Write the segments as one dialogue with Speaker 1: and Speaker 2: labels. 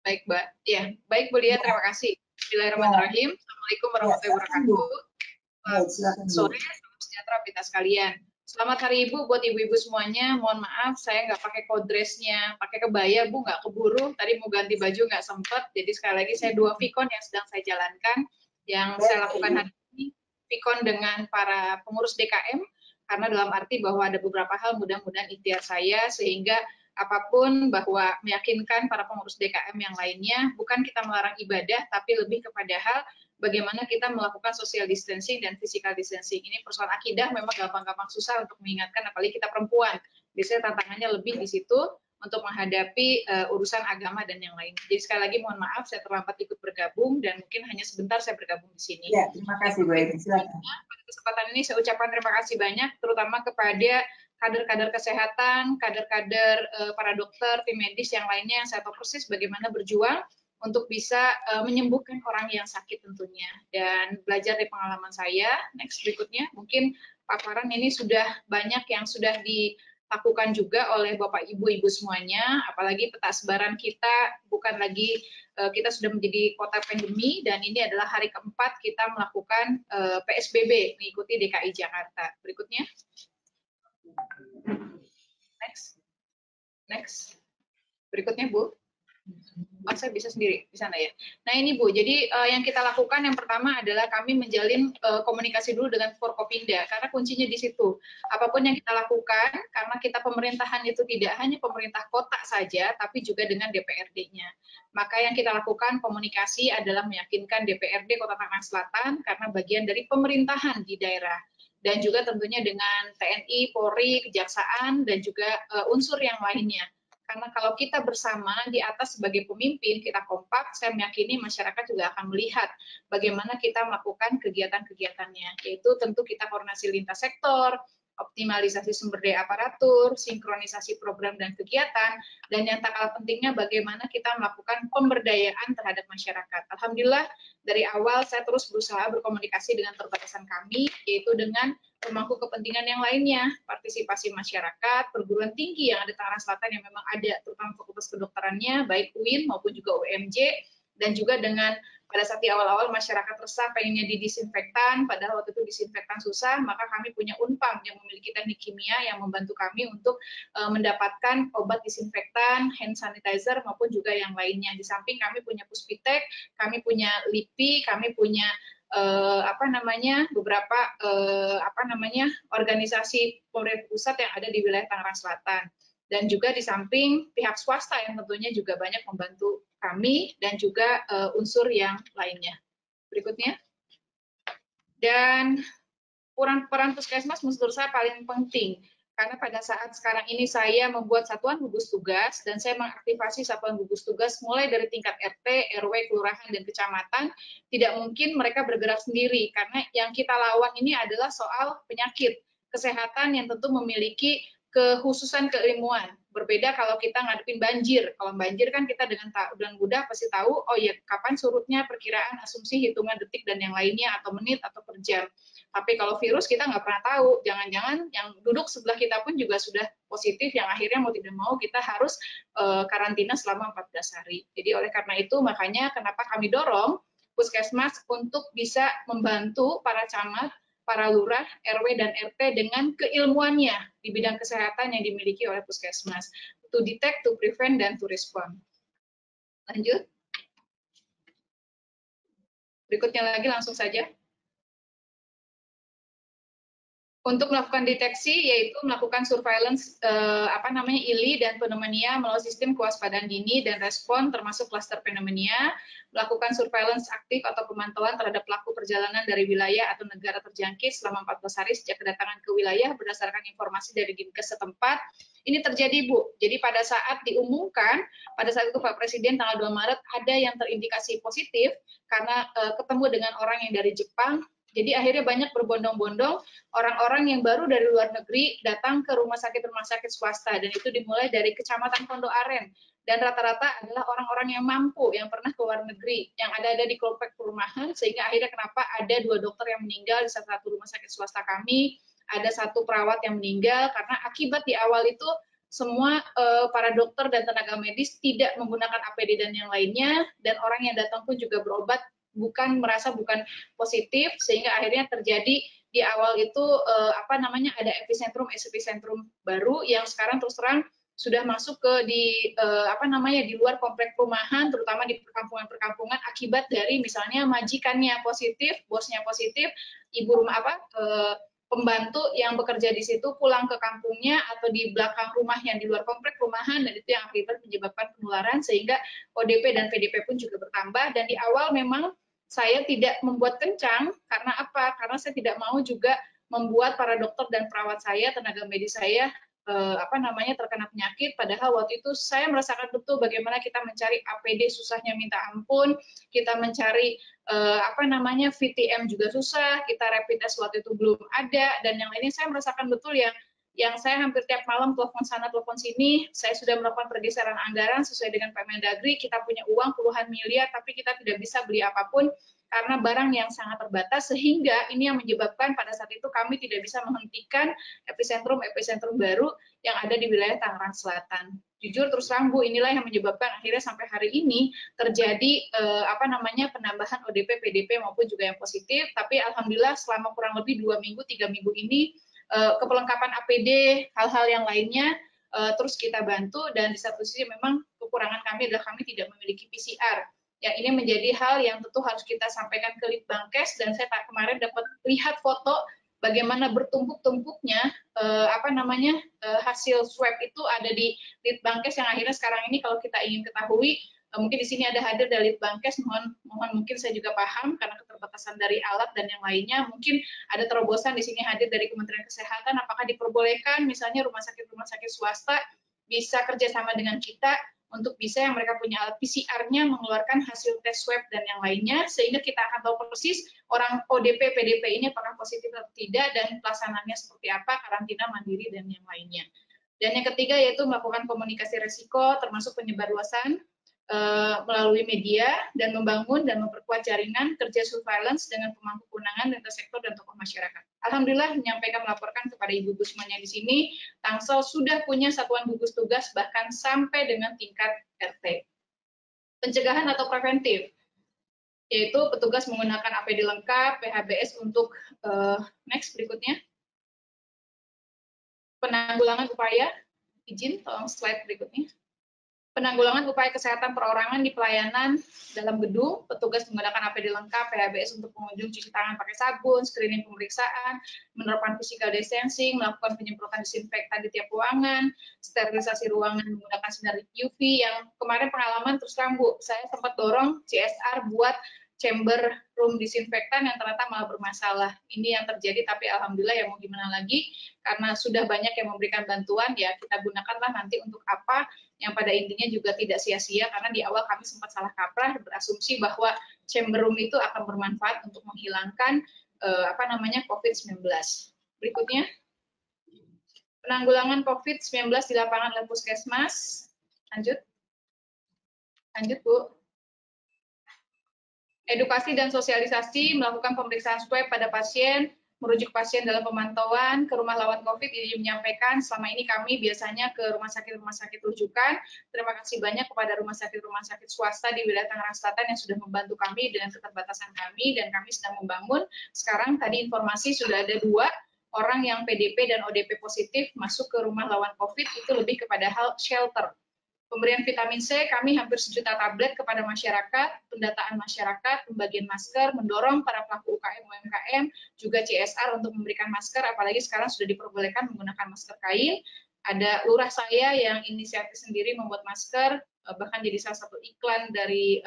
Speaker 1: Baik, Mbak. Ya, baik Bu Lia, terima kasih. Bismillahirrahmanirrahim. Assalamualaikum warahmatullahi wabarakatuh.
Speaker 2: Silakan, Bu.
Speaker 1: Sore, salam sejahtera kita sekalian. Selamat Hari Ibu buat ibu-ibu semuanya. Mohon maaf, saya nggak pakai kodresnya, pakai kebaya, Bu, nggak keburu. Tadi mau ganti baju nggak sempet. Jadi sekali lagi saya 2 vikon yang sedang saya jalankan. Yang saya lakukan hari ini, vikon dengan para pengurus DKM, karena dalam arti bahwa ada beberapa hal mudah-mudahan ikhtiar saya, sehingga apapun bahwa meyakinkan para pengurus DKM yang lainnya, bukan kita melarang ibadah, tapi lebih kepada hal bagaimana kita melakukan social distancing dan physical distancing. Ini persoalan akidah memang gampang-gampang susah untuk mengingatkan, apalagi kita perempuan. Biasanya tantangannya lebih di situ untuk menghadapi urusan agama dan yang lain. Jadi sekali lagi mohon maaf, saya terlambat ikut bergabung dan mungkin hanya sebentar saya bergabung di sini.
Speaker 2: Ya, terima kasih Bu Edi. Silakan.
Speaker 1: Pada kesempatan ini saya ucapkan terima kasih banyak, terutama kepada kader-kader kesehatan, kader-kader para dokter, tim medis yang lainnya yang saya tahu persis bagaimana berjuang untuk bisa menyembuhkan orang yang sakit tentunya. Dan belajar dari pengalaman saya, next berikutnya, mungkin paparan ini sudah banyak yang sudah dilakukan juga oleh Bapak Ibu-Ibu semuanya, apalagi peta sebaran kita bukan lagi kita sudah menjadi kota pandemi, dan ini adalah hari keempat kita melakukan PSBB, mengikuti DKI Jakarta. Berikutnya. Next. Berikutnya, Bu. Saya bisa sendiri di sana ya. Nah ini Bu, jadi yang kita lakukan yang pertama adalah kami menjalin komunikasi dulu dengan Forkopimda, karena kuncinya di situ. Apapun yang kita lakukan, karena kita pemerintahan itu tidak hanya pemerintah kota saja, tapi juga dengan DPRD-nya. Maka yang kita lakukan komunikasi adalah meyakinkan DPRD Kota Tangerang Selatan, karena bagian dari pemerintahan di daerah. Dan juga tentunya dengan TNI, Polri, Kejaksaan, dan juga unsur yang lainnya. Karena kalau kita bersama di atas sebagai pemimpin, kita kompak, saya meyakini masyarakat juga akan melihat bagaimana kita melakukan kegiatan-kegiatannya, yaitu tentu kita koordinasi lintas sektor, optimalisasi sumber daya aparatur, sinkronisasi program dan kegiatan, dan yang tak kalah pentingnya bagaimana kita melakukan pemberdayaan terhadap masyarakat. Alhamdulillah, dari awal saya terus berusaha berkomunikasi dengan perbatasan kami, yaitu dengan pemangku kepentingan yang lainnya, partisipasi masyarakat, perguruan tinggi yang ada di Tangerang Selatan yang memang ada, terutama fakultas kedokterannya, baik UIN maupun juga UMJ, dan juga dengan pada saat di awal-awal masyarakat resah pengennya didisinfektan, padahal waktu itu disinfektan susah, maka kami punya Unpam yang memiliki teknik kimia yang membantu kami untuk mendapatkan obat disinfektan, hand sanitizer maupun juga yang lainnya. Di samping kami punya Puspitek, kami punya LIPI, kami punya beberapa organisasi pemerintah pusat yang ada di wilayah Tangerang Selatan, dan juga di samping pihak swasta yang tentunya juga banyak membantu kami dan juga unsur yang lainnya. Berikutnya, dan peran puskesmas menurut saya paling penting. Karena pada saat sekarang ini saya membuat satuan gugus tugas dan saya mengaktifasi satuan gugus tugas mulai dari tingkat RT, RW, kelurahan, dan kecamatan. Tidak mungkin mereka bergerak sendiri karena yang kita lawan ini adalah soal penyakit kesehatan yang tentu memiliki kekhususan keilmuan. Berbeda kalau kita ngadepin banjir. Kalau banjir kan kita dengan mudah pasti tahu, oh ya kapan surutnya, perkiraan, asumsi, hitungan detik, dan yang lainnya, atau menit, atau per jam. Tapi kalau virus kita nggak pernah tahu, jangan-jangan yang duduk sebelah kita pun juga sudah positif, yang akhirnya mau tidak mau kita harus karantina selama 14 hari. Jadi oleh karena itu, makanya kenapa kami dorong Puskesmas untuk bisa membantu para camat, para lurah, RW, dan RT dengan keilmuannya di bidang kesehatan yang dimiliki oleh Puskesmas. To detect, to prevent, dan to respond. Lanjut. Berikutnya lagi langsung saja. Untuk melakukan deteksi, yaitu melakukan surveillance ILI dan pneumonia melalui sistem kewaspadaan dini dan respon termasuk klaster pneumonia, melakukan surveillance aktif atau pemantauan terhadap pelaku perjalanan dari wilayah atau negara terjangkit selama 14 hari sejak kedatangan ke wilayah berdasarkan informasi dari Dinkes setempat. Ini terjadi, Bu. Jadi pada saat diumumkan, pada saat itu Pak Presiden tanggal 2 Maret ada yang terindikasi positif karena ketemu dengan orang yang dari Jepang. Jadi akhirnya banyak berbondong-bondong orang-orang yang baru dari luar negeri datang ke rumah sakit swasta, dan itu dimulai dari Kecamatan Pondok Aren, dan rata-rata adalah orang-orang yang mampu, yang pernah ke luar negeri, yang ada di komplek perumahan, sehingga akhirnya kenapa ada 2 dokter yang meninggal di salah satu rumah sakit swasta kami, ada 1 perawat yang meninggal, karena akibat di awal itu semua para dokter dan tenaga medis tidak menggunakan APD dan yang lainnya, dan orang yang datang pun juga berobat bukan positif, sehingga akhirnya terjadi di awal itu ada epicentrum baru yang sekarang terus terang sudah masuk ke di luar komplek perumahan, terutama di perkampungan-perkampungan akibat dari misalnya majikannya positif, bosnya positif, ibu rumah pembantu yang bekerja di situ pulang ke kampungnya atau di belakang rumahnya di luar komplek perumahan, dan itu yang akibat menyebabkan penularan sehingga ODP dan PDP pun juga bertambah. Dan di awal memang saya tidak membuat kencang karena apa? Karena saya tidak mau juga membuat para dokter dan perawat saya, tenaga medis saya terkena penyakit, padahal waktu itu saya merasakan betul bagaimana kita mencari APD susahnya minta ampun, kita mencari VTM juga susah, kita rapid test waktu itu belum ada, dan yang lainnya saya merasakan betul yang saya hampir tiap malam telepon sana telepon sini, saya sudah melakukan pergeseran anggaran sesuai dengan Permendagri, kita punya uang puluhan miliar tapi kita tidak bisa beli apapun karena barang yang sangat terbatas, sehingga ini yang menyebabkan pada saat itu kami tidak bisa menghentikan epicentrum baru yang ada di wilayah Tangerang Selatan. Jujur terus terang Bu, inilah yang menyebabkan akhirnya sampai hari ini terjadi penambahan ODP, PDP maupun juga yang positif. Tapi alhamdulillah selama kurang lebih 2 minggu, 3 minggu ini kepelengkapan APD, hal-hal yang lainnya terus kita bantu, dan di satu sisi memang kekurangan kami adalah kami tidak memiliki PCR. Ya, ini menjadi hal yang tentu harus kita sampaikan ke Litbangkes, dan saya kemarin dapat lihat foto bagaimana bertumpuk-tumpuknya hasil swab itu ada di Litbangkes yang akhirnya sekarang ini kalau kita ingin ketahui, mungkin di sini ada hadir dari Litbangkes, mohon mungkin saya juga paham karena keterbatasan dari alat dan yang lainnya, mungkin ada terobosan di sini hadir dari Kementerian Kesehatan, apakah diperbolehkan misalnya rumah sakit swasta bisa kerjasama dengan kita untuk bisa yang mereka punya alat PCR-nya mengeluarkan hasil tes swab dan yang lainnya, sehingga kita akan tahu persis orang ODP, PDP ini apakah positif atau tidak, dan pelaksanaannya seperti apa, karantina mandiri, dan yang lainnya. Dan yang ketiga yaitu melakukan komunikasi risiko, termasuk penyebarluasan melalui media, dan membangun dan memperkuat jaringan kerja surveillance dengan pemangku kewenangan lintas sektor dan tokoh masyarakat. Alhamdulillah menyampaikan melaporkan kepada Ibu semuanya di sini, Tangsel sudah punya satuan gugus tugas bahkan sampai dengan tingkat RT. Pencegahan atau preventif, yaitu petugas menggunakan APD lengkap, PHBS untuk next berikutnya. Penanggulangan upaya, izin tolong slide berikutnya. Penanggulangan upaya kesehatan perorangan di pelayanan dalam gedung, petugas menggunakan APD lengkap, PHBS untuk pengunjung cuci tangan pakai sabun, screening pemeriksaan, menerapkan physical distancing, melakukan penyemprotan disinfektan di tiap ruangan, sterilisasi ruangan menggunakan sinar UV, yang kemarin pengalaman terus terang Bu, saya sempat dorong CSR buat chamber room disinfektan yang ternyata malah bermasalah. Ini yang terjadi, tapi alhamdulillah ya mau gimana lagi, karena sudah banyak yang memberikan bantuan, ya kita gunakanlah nanti untuk apa, yang pada intinya juga tidak sia-sia, karena di awal kami sempat salah kaprah berasumsi bahwa chamber room itu akan bermanfaat untuk menghilangkan COVID-19. Berikutnya, penanggulangan COVID-19 di lapangan oleh puskesmas. Lanjut Bu. Edukasi dan sosialisasi, melakukan pemeriksaan swab pada pasien, merujuk pasien dalam pemantauan ke rumah lawan COVID. Ini menyampaikan selama ini kami biasanya ke rumah sakit rujukan. Terima kasih banyak kepada rumah sakit swasta di wilayah Tangerang Selatan yang sudah membantu kami dengan keterbatasan kami, dan kami sedang membangun. Sekarang tadi informasi sudah ada 2 orang yang PDP dan ODP positif masuk ke rumah lawan COVID, itu lebih kepada hal shelter. Pemberian vitamin C, kami hampir 1 juta tablet kepada masyarakat, pendataan masyarakat, pembagian masker, mendorong para pelaku UKM, UMKM, juga CSR untuk memberikan masker, apalagi sekarang sudah diperbolehkan menggunakan masker kain. Ada lurah saya yang inisiatif sendiri membuat masker, bahkan jadi salah satu iklan dari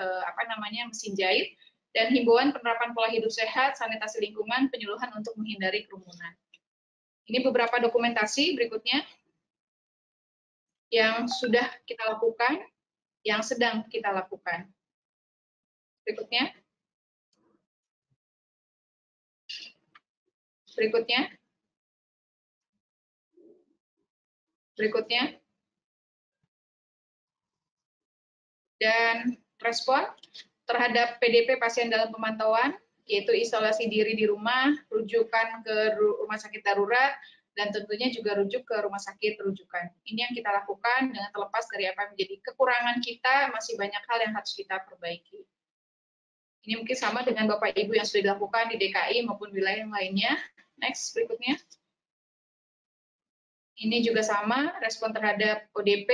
Speaker 1: mesin jahit, dan himbauan penerapan pola hidup sehat, sanitasi lingkungan, penyuluhan untuk menghindari kerumunan. Ini beberapa dokumentasi berikutnya yang sudah kita lakukan, yang sedang kita lakukan. Berikutnya. Dan respon terhadap PDP pasien dalam pemantauan, yaitu isolasi diri di rumah, rujukan ke rumah sakit darurat, dan tentunya juga rujuk ke rumah sakit rujukan. Ini yang kita lakukan dengan terlepas dari apa yang menjadi kekurangan kita, masih banyak hal yang harus kita perbaiki. Ini mungkin sama dengan Bapak Ibu yang sudah dilakukan di DKI maupun wilayah yang lainnya. Next, berikutnya. Ini juga sama, respon terhadap ODP,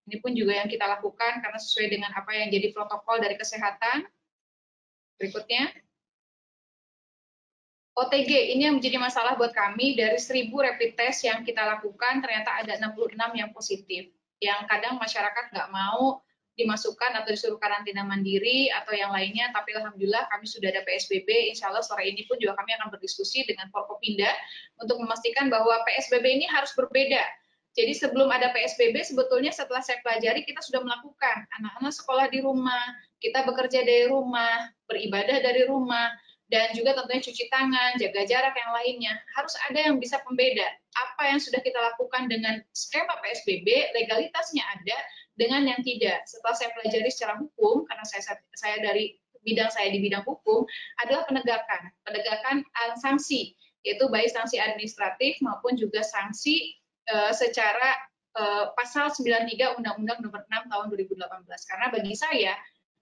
Speaker 1: ini pun juga yang kita lakukan karena sesuai dengan apa yang jadi protokol dari kesehatan. Berikutnya. OTG, ini yang menjadi masalah buat kami, dari 1.000 rapid test yang kita lakukan, ternyata ada 66 yang positif. Yang kadang masyarakat nggak mau dimasukkan atau disuruh karantina mandiri atau yang lainnya, tapi alhamdulillah kami sudah ada PSBB, insya Allah sore ini pun juga kami akan berdiskusi dengan Forkopimda untuk memastikan bahwa PSBB ini harus berbeda. Jadi sebelum ada PSBB, sebetulnya setelah saya pelajari, kita sudah melakukan anak-anak sekolah di rumah, kita bekerja dari rumah, beribadah dari rumah, dan juga tentunya cuci tangan, jaga jarak yang lainnya. Harus ada yang bisa pembeda. Apa yang sudah kita lakukan dengan skema PSBB, legalitasnya ada, dengan yang tidak. Setelah saya pelajari secara hukum, karena saya dari bidang saya di bidang hukum, adalah penegakan sanksi, yaitu baik sanksi administratif maupun juga sanksi secara pasal 93 Undang-Undang Nomor 6 Tahun 2018. Karena bagi saya,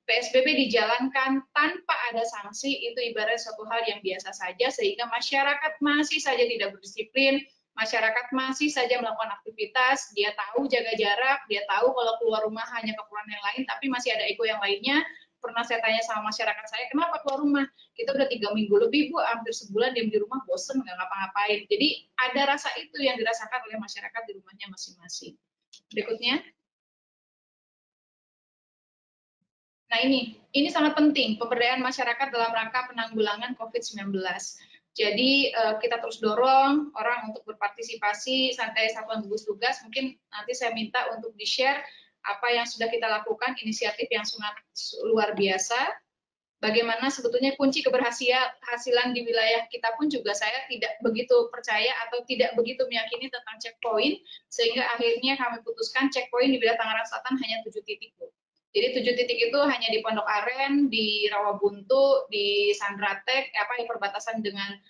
Speaker 1: PSBB dijalankan tanpa ada sanksi itu ibarat suatu hal yang biasa saja, sehingga masyarakat masih saja tidak berdisiplin, masyarakat masih saja melakukan aktivitas, dia tahu jaga jarak, dia tahu kalau keluar rumah hanya keperluan yang lain, tapi masih ada ego yang lainnya. Pernah saya tanya sama masyarakat saya, kenapa keluar rumah? Kita udah 3 minggu lebih, Bu, hampir sebulan diam di rumah, bosen, nggak ngapa-ngapain. Jadi ada rasa itu yang dirasakan oleh masyarakat di rumahnya masing-masing. Berikutnya. Nah ini sangat penting, pemberdayaan masyarakat dalam rangka penanggulangan COVID-19. Jadi kita terus dorong orang untuk berpartisipasi, santai satuan gugus tugas, mungkin nanti saya minta untuk di-share apa yang sudah kita lakukan, inisiatif yang sangat luar biasa. Bagaimana sebetulnya kunci keberhasilan di wilayah kita pun juga saya tidak begitu percaya atau tidak begitu meyakini tentang checkpoint, sehingga akhirnya kami putuskan checkpoint di wilayah Tangerang Selatan hanya 7 titik. Jadi 7 titik itu hanya di Pondok Aren, di Rawabuntu, di Sandratek, yang perbatasan dengan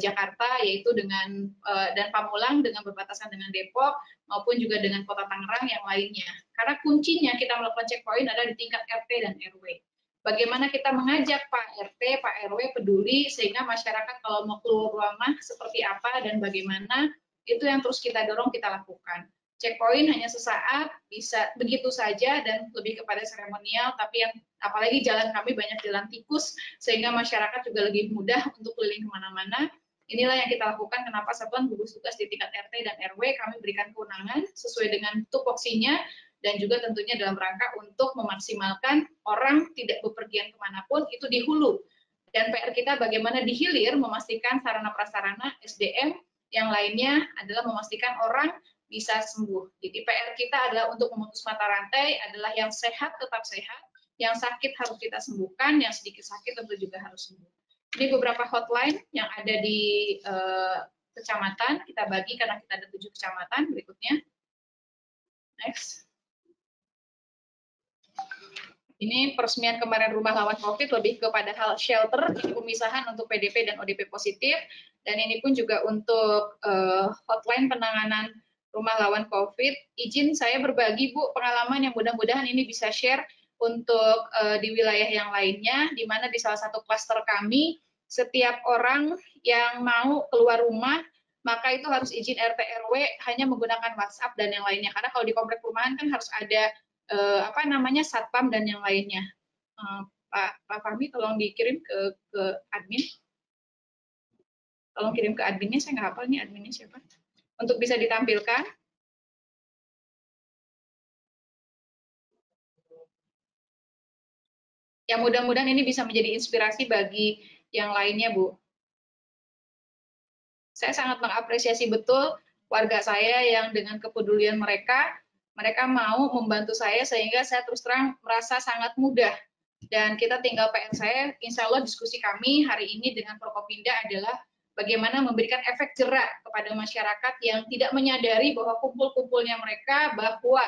Speaker 1: Jakarta, yaitu dengan dan Pamulang dengan berbatasan dengan Depok, maupun juga dengan Kota Tangerang yang lainnya. Karena kuncinya kita melakukan checkpoint adalah di tingkat RT dan RW. Bagaimana kita mengajak Pak RT, Pak RW peduli, sehingga masyarakat kalau mau keluar rumah seperti apa dan bagaimana, itu yang terus kita dorong, kita lakukan. Checkpoint hanya sesaat, bisa begitu saja dan lebih kepada seremonial, tapi yang apalagi jalan kami banyak jalan tikus, sehingga masyarakat juga lebih mudah untuk keliling kemana-mana. Inilah yang kita lakukan, kenapa satuan gugus tugas di tingkat RT dan RW kami berikan kewenangan sesuai dengan tupoksinya, dan juga tentunya dalam rangka untuk memaksimalkan orang tidak bepergian kemanapun, itu di hulu. Dan PR kita bagaimana di hilir, memastikan sarana prasarana, SDM, yang lainnya adalah memastikan orang bisa sembuh. Jadi PR kita adalah untuk memutus mata rantai, adalah yang sehat tetap sehat, yang sakit harus kita sembuhkan, yang sedikit sakit tentu juga harus sembuh. Ini beberapa hotline yang ada di kecamatan, kita bagi karena kita ada 7 kecamatan, berikutnya. Next. Ini peresmian kemarin rumah lawan COVID lebih kepada hal shelter, ini pemisahan untuk PDP dan ODP positif, dan ini pun juga untuk hotline penanganan rumah lawan COVID. Izin saya berbagi, Bu, pengalaman yang mudah-mudahan ini bisa share untuk di wilayah yang lainnya, di mana di salah satu klaster kami, setiap orang yang mau keluar rumah, maka itu harus izin RT RW hanya menggunakan WhatsApp dan yang lainnya. Karena kalau di komplek perumahan kan harus ada satpam dan yang lainnya. Pak Fahmi, tolong dikirim ke admin. Tolong kirim ke adminnya, saya nggak hafal nih adminnya siapa. Untuk bisa ditampilkan. Ya mudah-mudahan ini bisa menjadi inspirasi bagi yang lainnya, Bu. Saya sangat mengapresiasi betul warga saya yang dengan kepedulian mereka mau membantu saya sehingga saya terus terang merasa sangat mudah. Dan kita tinggal PR saya, insya Allah diskusi kami hari ini dengan Forkopimda adalah bagaimana memberikan efek jerak kepada masyarakat yang tidak menyadari bahwa kumpul-kumpulnya mereka, bahwa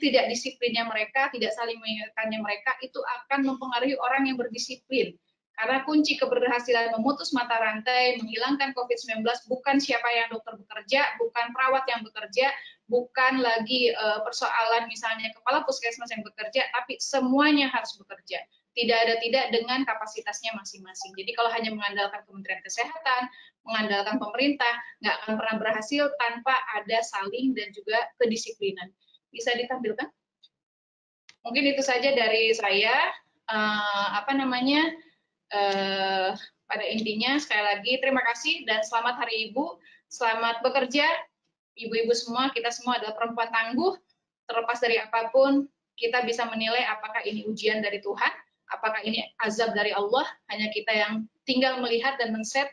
Speaker 1: tidak disiplinnya mereka, tidak saling mengingatkannya mereka, itu akan mempengaruhi orang yang berdisiplin. Karena kunci keberhasilan memutus mata rantai, menghilangkan COVID-19 bukan siapa yang dokter bekerja, bukan perawat yang bekerja, bukan lagi persoalan misalnya kepala puskesmas yang bekerja, tapi semuanya harus bekerja. Tidak ada tidak dengan kapasitasnya masing-masing. Jadi kalau hanya mengandalkan Kementerian Kesehatan, mengandalkan pemerintah, nggak akan pernah berhasil tanpa ada saling dan juga kedisiplinan. Bisa ditampilkan? Mungkin itu saja dari saya. Pada intinya sekali lagi terima kasih dan selamat Hari Ibu, selamat bekerja ibu-ibu semua. Kita semua adalah perempuan tangguh, terlepas dari apapun kita bisa menilai apakah ini ujian dari Tuhan, apakah ini azab dari Allah, hanya kita yang tinggal melihat dan men-set.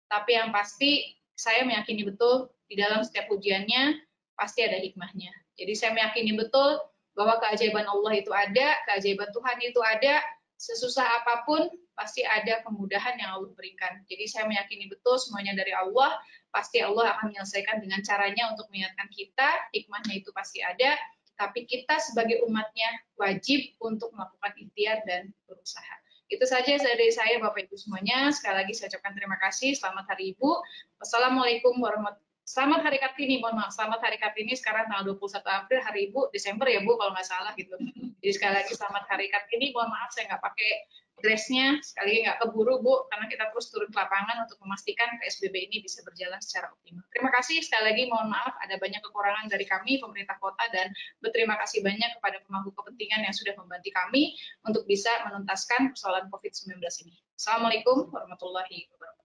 Speaker 1: Tapi yang pasti saya meyakini betul di dalam setiap ujiannya pasti ada hikmahnya. Jadi saya meyakini betul bahwa keajaiban Allah itu ada, keajaiban Tuhan itu ada, sesusah apapun pasti ada kemudahan yang Allah berikan. Jadi saya meyakini betul semuanya dari Allah, pasti Allah akan menyelesaikan dengan caranya untuk mengingatkan kita, hikmahnya itu pasti ada, tapi kita sebagai umatnya wajib untuk melakukan ikhtiar dan berusaha. Itu saja dari saya Bapak Ibu semuanya. Sekali lagi saya ucapkan terima kasih. Selamat Hari Ibu. Wassalamualaikum warahmatullahi wabarakatuh. Selamat Hari Kartini, mohon maaf. Selamat Hari Kartini, sekarang tanggal 21 April, Hari Ibu, Desember ya Bu, kalau nggak salah gitu. Jadi sekali lagi selamat Hari Kartini, mohon maaf saya nggak pakai dressnya, sekali lagi nggak keburu Bu, karena kita terus turun ke lapangan untuk memastikan PSBB ini bisa berjalan secara optimal. Terima kasih, sekali lagi mohon maaf, ada banyak kekurangan dari kami, pemerintah kota, dan berterima kasih banyak kepada pemangku kepentingan yang sudah membantu kami untuk bisa menuntaskan persoalan COVID-19 ini. Assalamualaikum warahmatullahi wabarakatuh.